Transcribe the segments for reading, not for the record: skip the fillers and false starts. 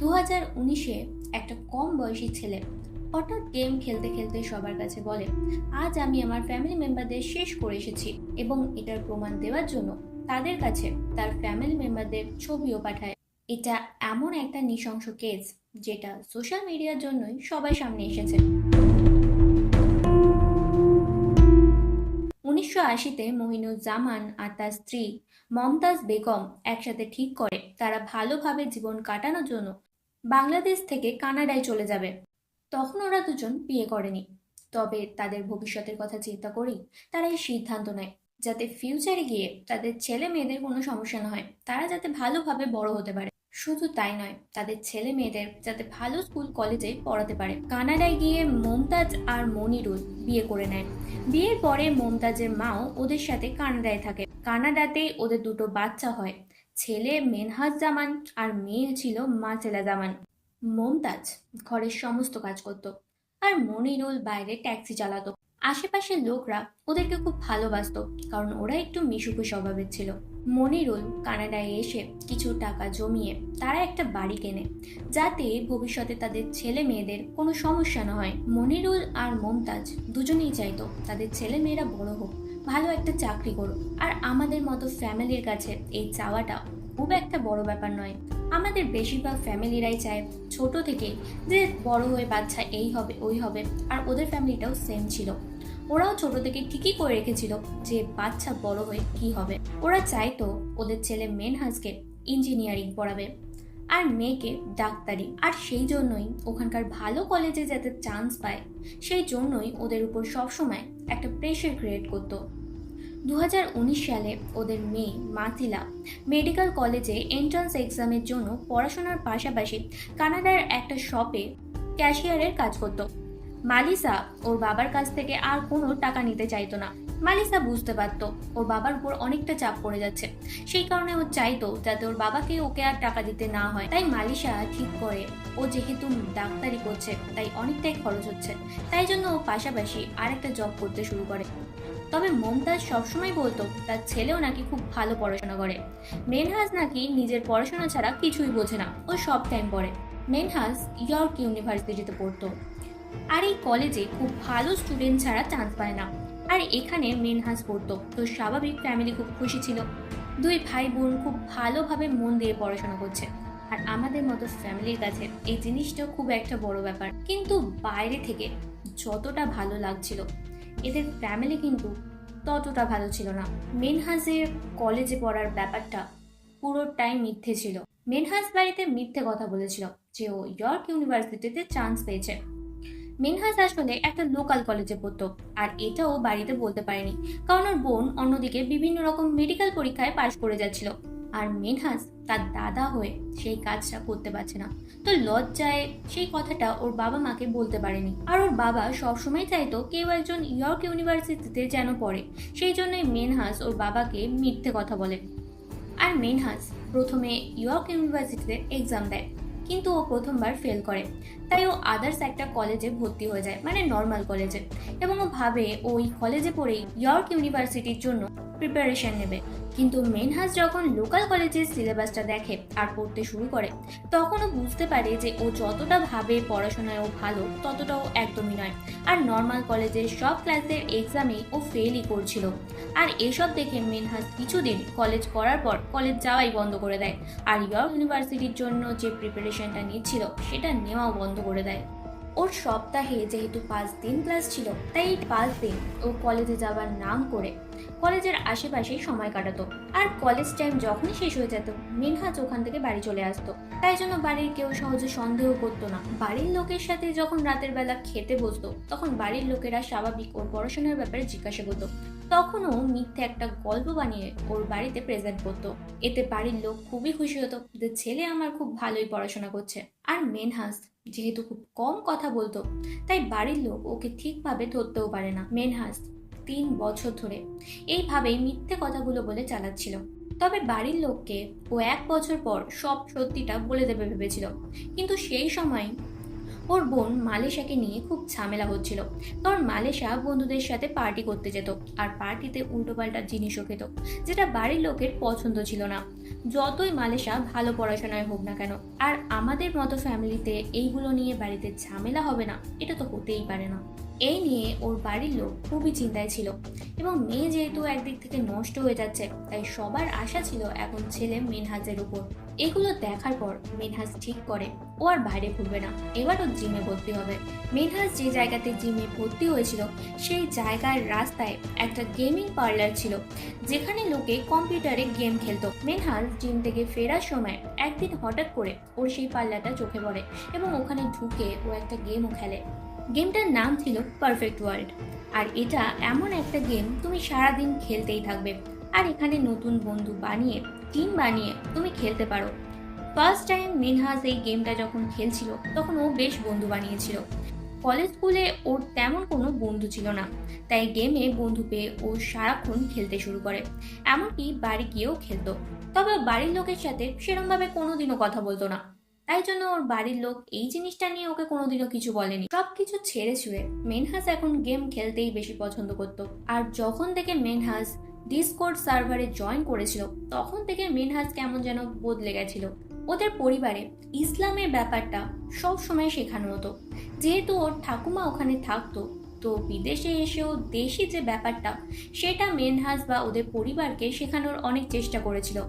2019-এ একটা কম বয়সী ছেলে হঠাৎ গেম খেলতে খেলতে সবার কাছে বলে, আজ আমি আমার ফ্যামিলি মেম্বারদের শেষ করে এসেছি, এবং এটার প্রমাণ দেওয়ার জন্য তাদের কাছে তার ফ্যামিলি মেম্বারদের ছবিও পাঠায়। এটা এমন একটা নৃশংস কেস যেটা সোশ্যাল মিডিয়ার জন্যই সবাই সামনে এসেছে। 1980-তে মহিনুজ্জামান আর তার স্ত্রী মমতাজ বেগম একসাথে ঠিক করে তারা ভালোভাবে জীবন কাটানোর জন্য বাংলাদেশ থেকে কানাডায় চলে যাবে। তখন ওরা দুজন বিয়ে করেনি, তবে তাদের ভবিষ্যতের কথা চিন্তা করেই তারা এই সিদ্ধান্ত নেয়, যাতে ফিউচারে গিয়ে তাদের ছেলে মেয়েদের কোনো সমস্যা না হয়, তারা যাতে ভালোভাবে বড় হতে পারে। শুধু তাই নয়, তাদের ছেলে মেয়েদের যাতে ভালো স্কুল কলেজে পড়াতে পারে। কানাডায় গিয়ে মমতাজ আর মনিরুল বিয়ে করে নেয়। বিয়ের পরে মমতাজের মাও ওদের সাথে কানাডায় থাকে। কানাডাতেই ওদের দুটো বাচ্চা হয়, ছেলে মেনহাজ জামান আর মেয়ে ছিল মাসেলা জামান। মমতাজ ঘরের সমস্ত কাজ করত, আর মনিরুল বাইরে ট্যাক্সি চালাতো। আশেপাশের লোকরা ওদেরকে খুব ভালোবাসতো, কারণ ওরা একটু মিশুকু স্বভাবের ছিল। মনিরুল কানাডায় এসে কিছু টাকা জমিয়ে তারা একটা বাড়ি কেনে, যাতে ভবিষ্যতে তাদের ছেলে মেয়েদের কোনো সমস্যা না হয়। মনিরুল আর মমতাজ দুজনেই চাইতো তাদের ছেলে মেয়েরা বড় হোক, ভালো একটা চাকরি করুক। আর আমাদের মতো ফ্যামিলির কাছে এই চাওয়াটা খুব একটা বড় ব্যাপার নয়। আমাদের বেশিরভাগ ফ্যামিলিরাই চায় ছোট থেকে যে বড় হয়ে বাচ্চা এই হবে ওই হবে, আর ওদের ফ্যামিলিটাও সেম ছিল। ওরাও ছোট থেকে ঠিকই করে রেখেছিল যে বাচ্চা বড় হয়ে কি হবে। ওরা চাইতো ওদের ছেলে মেনহাজকে ইঞ্জিনিয়ারিং পড়াবে আর মেয়েকে ডাক্তারি, আর সেই জন্যই ওখানকার ভালো কলেজে যাতে চান্স পায়, সেই জন্যই ওদের উপর সবসময় একটা প্রেশার ক্রিয়েট করতো। 2019 সালে ওদের মেয়ে মাথিলা মেডিকেল কলেজে এন্ট্রান্স এক্সামের জন্য পড়াশোনার পাশাপাশি কানাডার একটা শপে ক্যাশিয়ারের কাজ করত। মালিসা ওর বাবার কাছ থেকে আর কোনো টাকা নিতে চাইতো না। মালিসা বুঝতে পারত ওর বাবার উপর অনেকটা চাপ পড়ে যাচ্ছে, সেই কারণে ও চাইতো যাতে ওর বাবাকে ওকে আর টাকা দিতে না হয়। তাই মালিসা ঠিক করে ও যেহেতু ডাক্তারি করছে তাই অনেকটাই খরচ হচ্ছে, তাই জন্য ও পাশাপাশি আরেকটা জব করতে শুরু করে। তবে মমতাজ সবসময় বলতো তার ছেলেও নাকি খুব ভালো পড়াশোনা করে। মেনহাজ নাকি নিজের পড়াশোনা ছাড়া কিছুই বোঝে না, ও সব টাইম পড়ে। মেনহাজ ইয়র্ক ইউনিভার্সিটিতে পড়তো, আর এই কলেজে খুব ভালো স্টুডেন্ট ছাড়া চান্স পায় না। আর এখানে মেনহাজ পড়তো, তো স্বাভাবিক ফ্যামিলি খুব খুশি ছিল। দুই ভাই বোন খুব ভালোভাবে মন দিয়ে পড়াশোনা করছে, আর আমাদের মতো ফ্যামিলির কাছে এই জিনিসটা খুব একটা বড় ব্যাপার। কিন্তু বাইরে থেকে যতটা ভালো লাগছিল, এদের ফ্যামিলি কিন্তু ততটা ভালো ছিল না। মেনহাজের কলেজে পড়ার ব্যাপারটা পুরোটাই মিথ্যে ছিল। মেনহাজ বাড়িতে মিথ্যে কথা বলেছিল যে ও ইয়র্ক ইউনিভার্সিটিতে চান্স পেয়েছে। মেনহাজ আসলে একটা লোকাল কলেজে পড়তো, আর এটাও বাড়িতে বলতে পারেনি, কারণ ওর বোন অন্যদিকে বিভিন্ন রকম মেডিকেল পরীক্ষায় পাশ করে যাচ্ছিল, আর মেনহাজ তার দাদা হয়ে সেই কাজটা করতে পারছে না। তো লজ্জায় সেই কথাটা ওর বাবা মাকে বলতে পারেনি। আর ওর বাবা সবসময় চাইতো কেউ একজন ইয়র্ক ইউনিভার্সিটিতে যেন পড়ে, সেই জন্যই মেনহাজ ওর বাবাকে মিথ্যে কথা বলে। আর মেনহাজ প্রথমে ইয়র্ক ইউনিভার্সিটিতে এক্সাম দেয়, কিন্তু ও প্রথমবার ফেল করে। তাই ও আদার্স একটা কলেজে ভর্তি হয়ে যায়, মানে নর্মাল কলেজে, এবং ও ভাবে ওই কলেজে পড়েই ইয়র্ক ইউনিভার্সিটির জন্য প্রিপারেশন নেবে। কিন্তু মেনহাজ যখন লোকাল কলেজের সিলেবাসটা দেখে আর পড়তে শুরু করে, তখন ও বুঝতে পারে যে ও যতটা ভাবে পড়াশোনায় ও ভালো, ততটাও একদমই নয়। আর নর্মাল কলেজের সব ক্লাসের এক্সামে ও ফেলই করছিল। আর এসব দেখে মেনহাজ কিছুদিন কলেজ করার পর কলেজ যাওয়াই বন্ধ করে দেয়, আর ইয়র্ক ইউনিভার্সিটির জন্য যে প্রিপারেশনটা নিচ্ছিল সেটা নেওয়াও বন্ধ করে দেয়। ওর সপ্তাহে যেহেতু 5 দিন ক্লাস ছিল, তাই 5 দিন ও কলেজে যাবার নাম করে কলেজের আশেপাশেই সময় কাটাতো। আর কলেজ টাইম যখনই শেষ হয়ে যেত, মিনহাজ ওখান থেকে বাড়ি চলে আসতো। তাই জন্য বাড়ির কেউ সহজে সন্দেহ করতো না। বাড়ির লোকের সাথে যখন রাতের বেলা খেতে বসতো, তখন বাড়ির লোকেরা স্বাভাবিক ওর পড়াশোনার ব্যাপারে জিজ্ঞাসা করতো। তখনও মিথ্যে একটা গল্প বানিয়ে ওর বাড়িতে প্রেজেন্ট করতো। এতে বাড়ির লোক খুবই খুশি হতো যে ছেলে আমার খুব ভালোই পড়াশোনা করছে। আর মেনহাজ যেহেতু খুব কম কথা বলতো, তাই বাড়ির লোক ওকে ঠিকভাবে ধরতেও পারে না। মেনহাজ 3 বছর ধরে এইভাবেই মিথ্যে কথাগুলো বলে চালাচ্ছিল। তবে বাড়ির লোককে ও 1 বছর পর সব সত্যিটা বলে দেবে ভেবেছিল, কিন্তু সেই সময় ওর বোন মালেশাকে নিয়ে খুব ঝামেলা হচ্ছিল, কারণ মালেশা বন্ধুদের সাথে পার্টি করতে যেত আর পার্টিতে উল্টোপাল্টা জিনিসও খেত, যেটা বাড়ির লোকের পছন্দ ছিল না, যতই মালেশা ভালো পড়াশোনায় হোক না কেন। আর আমাদের মতো ফ্যামিলিতে এইগুলো নিয়ে বাড়িতে ঝামেলা হবে না, এটা তো হতেই পারে না। এই নিয়ে ওর বাড়ির লোক খুবই চিন্তায় ছিল, এবং মেয়ে যেহেতু একদিক থেকে নষ্ট হয়ে যাচ্ছে, তাই সবার আশা ছিল এখন ছেলে মিনহাজের উপর। এগুলো দেখার পর মিনহাজ ঠিক করে ও আর বাইরে ঘুরবে না, এবার ও জিমে ভর্তি হবে। মিনহাজ যে জায়গাতে জিমে ভর্তি হয়েছিল সেই জায়গার রাস্তায় একটা গেমিং পার্লার ছিল, যেখানে লোকে কম্পিউটারে গেম খেলতো। মিনহাজ জিম থেকে ফেরার সময় একদিন হঠাৎ করে ওর সেই পার্লারটা চোখে পড়ে, এবং ওখানে ঢুকে ও একটা গেমও খেলে। গেমটার নাম ছিল পারফেক্ট ওয়ার্ল্ড। আর এটা এমন একটা গেম তুমি সারাদিন খেলতেই থাকবে, আর এখানে নতুন বন্ধু বানিয়ে টিম বানিয়ে তুমি খেলতে পারো। ফার্স্ট টাইম মিনহাজ এই গেমটা যখন খেলছিল তখন ও বেশ বন্ধু বানিয়েছিল। কলেজ স্কুলে ওর তেমন কোনো বন্ধু ছিল না, তাই গেমে বন্ধু পেয়ে ও সারাক্ষণ খেলতে শুরু করে, এমনকি বাড়ি গিয়েও খেলতো। তবে বাড়ির লোকের সাথে সেরমভাবে কোনোদিনও কথা বলতো না, তাই জন্য ওর বাড়ির লোক এই জিনিসটা নিয়ে ওকে কোনোদিনও কিছু বলেনি। সবকিছু ছেড়ে ছুড়ে মেনহাজ এখন গেম খেলতেই বেশি পছন্দ করত। আর যখন থেকে মেনহাজ ডিসকর্ড সার্ভারে জয়েন করেছিল তখন থেকে মেনহাজ কেমন যেন বদলে গেছিল। ওদের পরিবারে ইসলামের ব্যাপারটা সব সময় শেখানো হতো, যেহেতু ওর ঠাকুমা ওখানে থাকতো, তো বিদেশে এসেও দেশি যে ব্যাপারটা সেটা মেনহাজ বা ওদের পরিবারকে শেখানোর অনেক চেষ্টা করেছিল।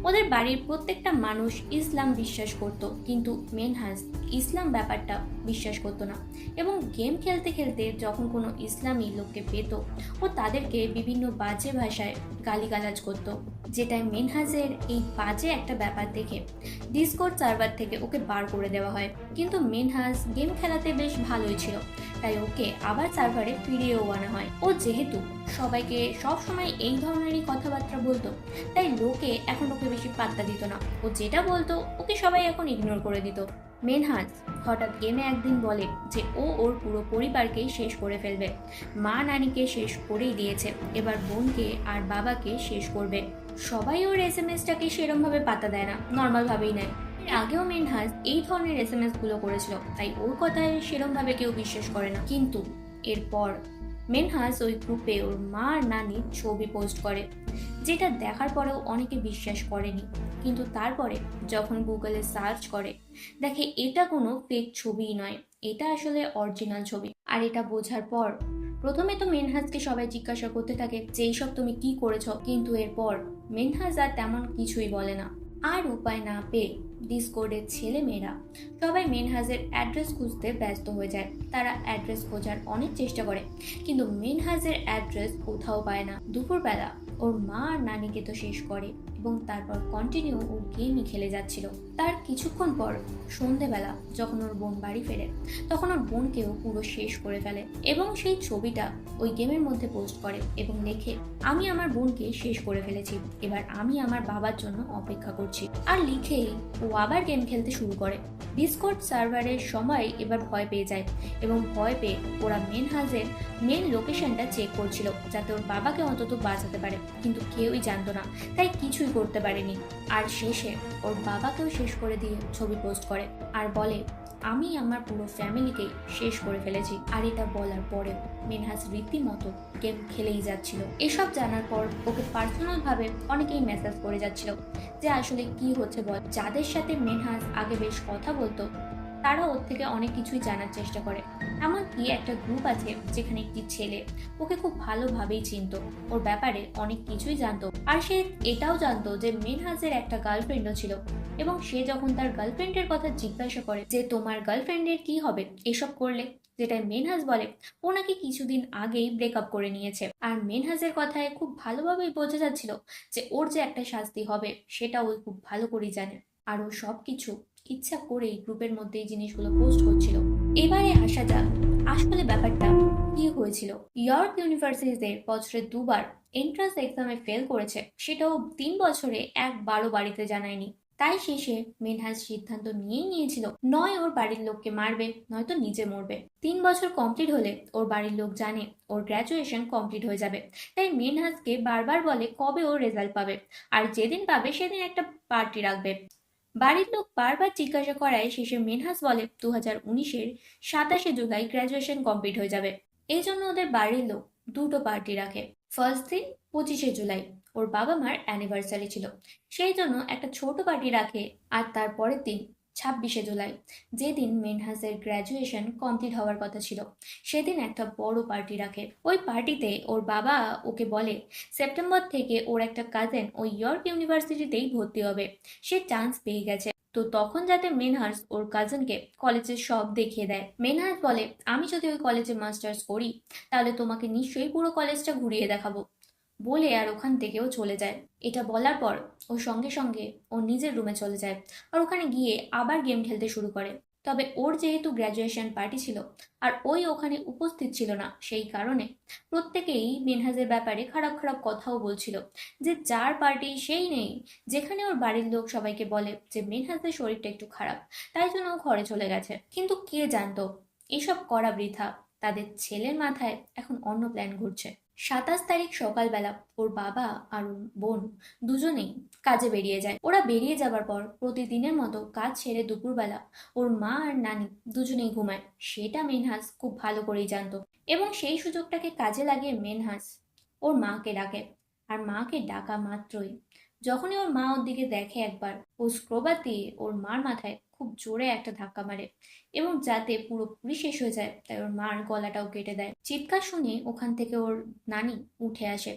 ওদের বাড়ির প্রত্যেকটা মানুষ ইসলাম বিশ্বাস করত, কিন্তু মেনহাজ ইসলাম ব্যাপারটা বিশ্বাস করতো না, এবং গেম খেলতে খেলতে যখন কোনো ইসলামী লোককে পেত ও তাদেরকে বিভিন্ন বাজে ভাষায় গালিগালাজ করত, যেটাই মেনহাজের এই বাজে একটা ব্যাপার দেখে ডিসকর্ড সার্ভার থেকে ওকে বার করে দেওয়া হয়। কিন্তু মেনহাজ গেম খেলাতে বেশ ভালোই ছিল, তাই ওকে আবার সার্ভারে ফিরিয়েও আনা হয়। ও যেহেতু সবাইকে সব সময় এই ধরনেরই কথাবার্তা বলতো, তাই লোকে এখন ওকে বেশি পাত্তা দিত না। ও যেটা বলতো ওকে সবাই এখন ইগনোর করে দিত। মেনহাজ হঠাৎ গেমে একদিন বলে যে ও ওর পুরো পরিবারকেই শেষ করে ফেলবে। মা নানিকে শেষ করেই দিয়েছে, এবার বোনকে আর বাবাকে শেষ করবে। সবাই ওর এসএমএসটাকে সেরম ভাবে পাত্তা দেয় না, নর্মাল ভাবেই নেয়। এর আগেও মেনহাজ এই ধরনের এসএমএস গুলো করেছিল, তাই ওর কথায় সেরম ভাবে কেউ বিশ্বাস করে না। কিন্তু এরপর মেনহাজ ওই গ্রুপে ওর মা আর নানির ছবি পোস্ট করে, যেটা দেখার পরেও অনেকে বিশ্বাস করেনি। কিন্তু তারপরে যখন গুগলে সার্চ করে দেখে এটা কোনো ফেক ছবিই নয়, এটা আসলে অরিজিনাল ছবি। আর এটা বোঝার পর প্রথমে তো মেনহাজকে সবাই জিজ্ঞাসা করতে থাকে যে এইসব তুমি কি করেছ, কিন্তু এরপর মেনহাজ আর তেমন কিছুই বলে না। আর উপায় না পেয়ে ডিসকর্ডের ছেলেমেয়েরা সবাই মেনহাজের অ্যাড্রেস খুঁজতে ব্যস্ত হয়ে যায়। তারা অ্যাড্রেস খোঁজার অনেক চেষ্টা করে, কিন্তু মেনহাজের অ্যাড্রেস কোথাও পায় না। দুপুরবেলা ওর মা আর নানিকে তো শেষ করে, এবং তারপর কন্টিনিউ ও গেমই খেলে যাচ্ছিল। তার কিছুক্ষণ পর সন্ধেবেলা যখন ওর বোন বাড়ি ফেরে তখন ওর বোনকেও পুরো শেষ করে ফেলে, এবং সেই ছবিটা ওই গেমের মধ্যে পোস্ট করে এবং লেখে, আমি আমার বোনকে শেষ করে ফেলেছি, এবার আমি আমার বাবার জন্য অপেক্ষা করছি। আর লিখেই ও আবার গেম খেলতে শুরু করে। ডিসকর্ড সার্ভারের সময় এবার ভয় পেয়ে যায়, এবং ভয় পেয়ে ওরা মেনহাজের মেন লোকেশনটা চেক করছিল যাতে ওর বাবাকে অন্তত বাঁচাতে পারে, কিন্তু কেউই জানতো না, তাই কিছুই করতে পারেনি। আর শেষে ওর বাবাকেও শেষ করে দিয়ে ছবি পোস্ট করে আর বলে, আমি আমার পুরো ফ্যামিলিকেই শেষ করে ফেলেছি। আর এটা বলার পরেও মেনহাজ রীতিমতো গেম খেলেই যাচ্ছিল। এসব জানার পর ওকে পার্সোনাল ভাবে অনেকেই মেসেজ করে যাচ্ছিল যে আসলে কি হচ্ছে বল। যাদের সাথে মেনহাজ আগে বেশ কথা বলতো তারা ওর থেকে অনেক কিছুই জানার চেষ্টা করে। এমনকি একটা গ্রুপ আছে যেখানে একটি ছেলে ওকে খুব ভালোভাবেই চিনতো, ওর ব্যাপারে অনেক কিছুই জানতো। আর সে এটাও জানতো যে মেনহাজের একটা গার্লফ্রেন্ডও ছিল, এবং সে যখন তার গার্লফ্রেন্ডের কথা জিজ্ঞাসা করে যে তোমার গার্লফ্রেন্ডের কি হবে এসব করলে, যেটা মেনহাজ বলে ও নাকি কিছুদিন আগেই ব্রেকআপ করে নিয়েছে। আর মেনহাজের কথায় খুব ভালোভাবেই বোঝা যাচ্ছিল যে ওর যে একটা শাস্তি হবে সেটা ও খুব ভালো করেই জানে। আর ও সবকিছু ইচ্ছা করেই গ্রুপের মধ্যে এই জিনিসগুলো পোস্ট করছিল। এবারে আসা যাক আসলে ব্যাপারটা কি হয়েছিল। ইয়র্ক ইউনিভার্সিটিতে বছরে দুবার এন্ট্রান্স এক্সামে ফেল করেছে, সেটাও 3 বছরে একবারও বাড়িতে জানায়নি। তাই শেষে মেনহাজ সিদ্ধান্ত নিয়েই নিয়েছিল, নয় ওর বাড়ির লোককে মারবে নয়তো নিজে মরবে। 3 বছর কমপ্লিট হলে ওর বাড়ির লোক জানে ওর গ্র্যাজুয়েশন কমপ্লিট হয়ে যাবে, তাই মেনহাজকে বারবার বলে কবে ওর রেজাল্ট পাবে, আর যেদিন পাবে সেদিন একটা পার্টি রাখবে। বাড়ির লোক বারবার জিজ্ঞাসা করায় শেষে মেনহাস বলে 2019-এর 27শে জুলাই গ্র্যাজুয়েশন কমপ্লিট হয়ে যাবে। এই জন্য ওদের বাড়ির লোক দুটো পার্টি রাখে। ফার্স্ট দিন 25শে জুলাই ওর বাবা মার অ্যানিভার্সারি ছিল, সেই জন্য একটা ছোট পার্টি রাখে। আর তার পরের দিন 26শে জুলাই, যেদিন মেনহাসের গ্র্যাজুয়েশন কমপ্লিট হওয়ার কথা ছিল, সেদিন একটা বড় পার্টি রাখে। ওই পার্টিতে ওর বাবা ওকে বলে সেপ্টেম্বর থেকে ওর একটা কাজিন ওই ইয়র্ক ইউনিভার্সিটিতেই ভর্তি হবে, সে চান্স পেয়ে গেছে। তো তখন যাতে মেনহাস ওর কাজিনকে কলেজের সব দেখিয়ে দেয়। মেনহাস বলে আমি যদি ওই কলেজে মাস্টার্স করি তাহলে তোমাকে নিশ্চয়ই পুরো কলেজটা ঘুরিয়ে দেখাবো, বলে আর ওখান থেকেও চলে যায়। এটা বলার পর ও সঙ্গে সঙ্গে ও নিজের রুমে চলে যায় আর ওখানে গিয়ে আবার গেম খেলতে শুরু করে। তবে ওর যেহেতু গ্র্যাজুয়েশন পার্টি ছিল আর ওই ওখানে উপস্থিত ছিল না, সেই কারণে প্রত্যেকেই মেনহাজের ব্যাপারে খারাপ খারাপ কথাও বলছিল, যে যার পার্টি সেই নেই। যেখানে ওর বাড়ির লোক সবাইকে বলে যে মেনহাজের শরীরটা একটু খারাপ, তাই জন্য ও ঘরে চলে গেছে। কিন্তু কে জানতো এসব করা বৃথা, তাদের ছেলের মাথায় এখন অন্য প্ল্যান ঘুরছে। 27 তারিখ সকালবেলা ওর বাবা আর ওর বোন দুজনেই কাজে বেরিয়ে যায়। ওরা বেরিয়ে যাবার পর প্রতিদিনের মতো কাজ ছেড়ে দুপুরবেলা ওর মা আর নানি দুজনেই ঘুমায়, সেটা মেনহাস খুব ভালো করেই জানতো। এবং সেই সুযোগটাকে কাজে লাগিয়ে মেনহাস ওর মাকে ডাকে। আর মাকে ডাকা মাত্রই যখনই ওর মা ওর দিকে দেখে একবার, ও স্ক্রোবার দিয়ে ওর মার মাথায় খুব জোরে একটা ধাক্কা মারে, এবং যাতে পুরোপুরি শেষ হয়ে যায় তাই ওর মার গলাটাও কেটে দেয়। চিৎকার শুনে ওখান থেকে ওর নানি উঠে আসে,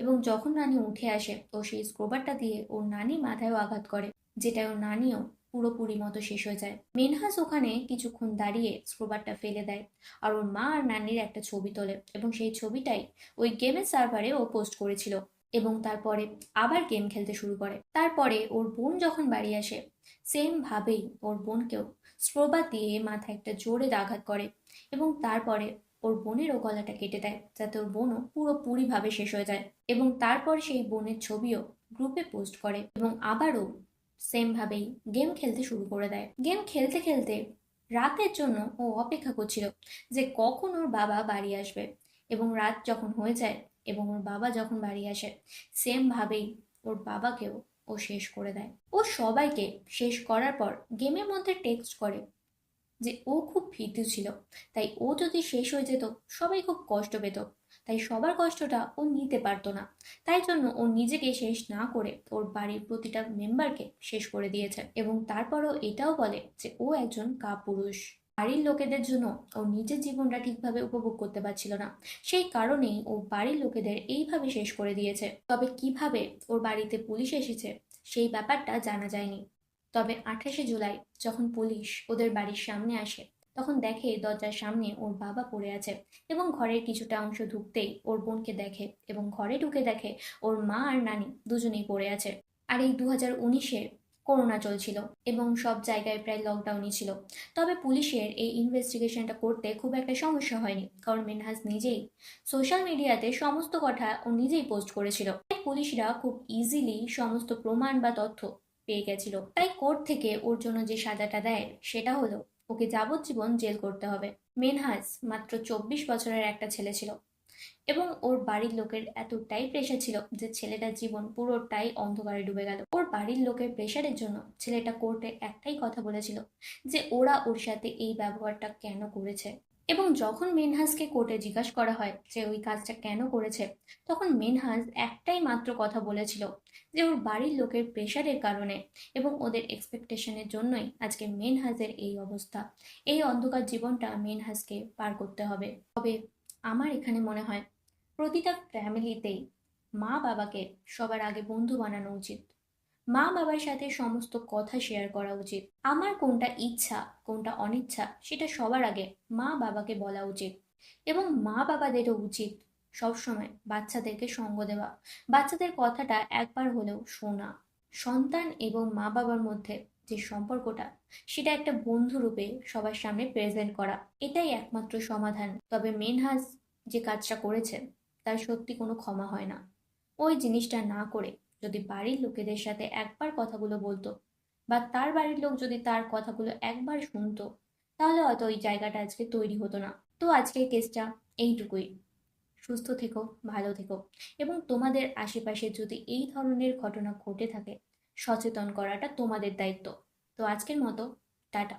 এবং যখন নানি উঠে আসে ও সেই স্ক্রোবারটা দিয়ে ওর নানির মাথায়ও আঘাত করে, যেটা ওর নানিও পুরোপুরি মতো শেষ হয়ে যায়। মেনহাস ওখানে কিছুক্ষণ দাঁড়িয়ে স্ক্রোবারটা ফেলে দেয় আর ওর মা আর নানির একটা ছবি তোলে, এবং সেই ছবিটাই ওই গেমের সার্ভারে ও পোস্ট করেছিল। এবং তারপরে আবার গেম খেলতে শুরু করে। তারপরে ওর বোন যখন বাড়ি আসে, সেম ভাবেই ওর বোনকেও স্ক্রোবার দিয়ে মাথায় একটা জোরে আঘাত করে, এবং তারপরে ওর বোনেরও গলাটা কেটে দেয়, যাতে ওর বোনও পুরোপুরি ভাবে শেষ হয়ে যায়। এবং তারপর সেই বোনের ছবিও গ্রুপে পোস্ট করে, এবং আবারও সেম ভাবেই গেম খেলতে শুরু করে দেয়। গেম খেলতে খেলতে রাতের জন্য ও অপেক্ষা করছিল যে কখন ওর বাবা বাড়ি আসবে। এবং রাত যখন হয়ে যায় এবং ওর বাবা যখন বাড়ি আসে, সেম ভাবেই ওর বাবাকেও ও শেষ করে দেয়। ও সবাইকে শেষ করার পর গেমের মধ্যে টেক্সট করে যে ও খুব ভীতু ছিল, তাই ও যদি শেষ হয়ে যেত সবাই খুব কষ্ট পেত, তাই সবার কষ্টটা ও নিতে পারতো না। তাই জন্য ও নিজেকে শেষ না করে ওর বাড়ির প্রতিটা মেম্বারকে শেষ করে দিয়েছে। এবং তারপরও এটাও বলে যে ও একজন কাপুরুষ। বাড়ির লোকেদের জন্য ও নিজের জীবনটা ঠিকভাবে উপভোগ করতে পারছিল না, সেই কারণেই ও বাড়ির লোকেদের এইভাবে শেষ করে দিয়েছে। তবে কিভাবে ওর বাড়িতে পুলিশ এসেছে সেই ব্যাপারটা জানা যায়নি। তবে 28শে জুলাই যখন পুলিশ ওদের বাড়ির সামনে আসে, তখন দেখে দরজার সামনে ওর বাবা পড়ে আছে, এবং ঘরের কিছুটা অংশ ঢুকতেই ওর বোনকে দেখে, এবং ঘরে ঢুকে দেখে ওর মা আর নানি দুজনেই পড়ে আছে। আর এই 2019-এ করোনা চলছিল এবং সব জায়গায় প্রায় লকডাউনই ছিল। তবে পুলিশের এই ইনভেস্টিগেশনটা করতে খুব একটা সমস্যা হয়নি, কারণ মিনহাজ নিজেই সোশ্যাল মিডিয়াতে সমস্ত কথা ও নিজেই পোস্ট করেছিল। তাই পুলিশরা খুব ইজিলি সমস্ত প্রমাণ বা তথ্য পেয়ে গেছিল। তাই কোর্ট থেকে ওর জন্য যে সাজাটা দেয় সেটা হলো ওকে যাবজ্জীবন জেল করতে হবে। মেনহাজ মাত্র 24 বছরের একটা ছেলে ছিল, এবং ওর বাড়ির লোকের এতটাই প্রেশার ছিল যে ছেলেটার জীবন পুরোটাই অন্ধকারে ডুবে গেল। ওর বাড়ির লোকের প্রেশারের জন্য ছেলেটা কোর্টে একটাই কথা বলেছিল যে ওরা ওর সাথে এই ব্যবহারটা কেন করেছে। এবং যখন মেনহাজকে কোর্টে জিজ্ঞাসা করা হয় যে ওই কাজটা কেন করেছে, তখন মেনহাজ একটাই মাত্র কথা বলেছিল যে ওর বাড়ির লোকের প্রেশারের কারণে এবং ওদের এক্সপেকটেশনের জন্যই আজকে মেনহাজের এই অবস্থা। এই অন্ধকার জীবনটা মেনহাজকে পার করতে হবে। তবে আমার এখানে মনে হয় প্রতিটা ফ্যামিলিতেই মা বাবাকে সবার আগে বন্ধু বানানো উচিত। মা বাবার সাথে সমস্ত কথা শেয়ার করা উচিত। আমার কোনটা ইচ্ছা কোনটা অনিচ্ছা সেটা সবার আগে মা বাবাকে বলা উচিত। এবং মা বাবাদেরও উচিত সবসময় বাচ্চাদেরকে সঙ্গ দেওয়া, বাচ্চাদের কথাটা একবার হলেও শোনা। সন্তান এবং মা বাবার মধ্যে যে সম্পর্কটা, সেটা একটা বন্ধু রূপে সবার সামনে প্রেজেন্ট করা, এটাই একমাত্র সমাধান। তবে মেনহাজ যে কাজটা করেছে তার সত্যি কোনো ক্ষমা হয় না। ওই জিনিসটা না করে যদি বাড়ির লোকেদের সাথে একবার কথাগুলো বলতো, বা তার বাড়ির লোক যদি তার কথাগুলো একবার শুনতো, তাহলে হয়তো ওই জায়গাটা আজকে তৈরি হতো না। তো আজকের কেসটা এইটুকুই। সুস্থ থেকো, ভালো থেকো, এবং তোমাদের আশেপাশে যদি এই ধরনের ঘটনা ঘটে থাকে সচেতন করাটা তোমাদের দায়িত্ব। তো আজকের মতো টাটা।